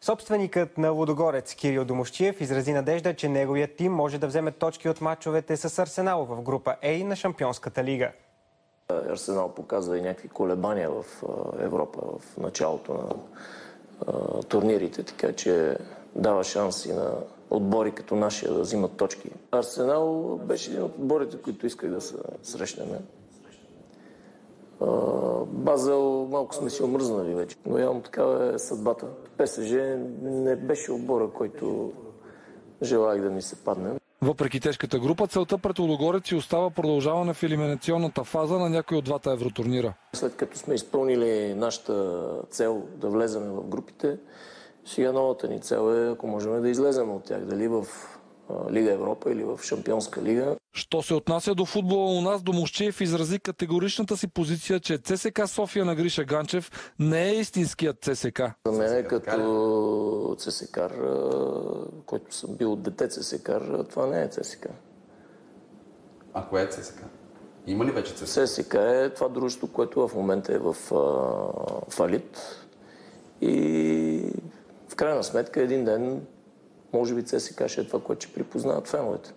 Собственикът на Лудогорец Кирил Домусчиев изрази надежда, че неговият тим може да вземе точки от мачовете с Арсенал в група А на Шампионската лига. Арсенал показва и някакви колебания в Европа в началото на турнирите, така че дава шанси на отбори като нашия да взимат точки. Арсенал беше един от отборите, които исках да се срещнем. Базел малко сме си омръзнали вече, но явно такава е съдбата. ПСЖ не беше отбора, който желаях да ми се падне. Въпреки тежката група, целта пред Лудогорец си остава продължаване в елиминационната фаза на някой от двата евротурнира. След като сме изпълнили нашата цел да влезем в групите, сега новата ни цел е, ако можем да излезем от тях, дали в Лига Европа или в Шампионска лига. Що се отнася до футбола у нас, Домусчиев изрази категоричната си позиция, че ЦСКА София на Гриша Ганчев не е истинският ЦСКА. За мен е като ЦСКАр, който съм бил дете ЦСКАр, това не е ЦСКА. А кое е ЦСКА? Има ли вече ЦСКА? ЦСКА е това дружество, което в момента е в фалит и в крайна сметка един ден може би ЦСКА ще е това, което ще припознават феновете.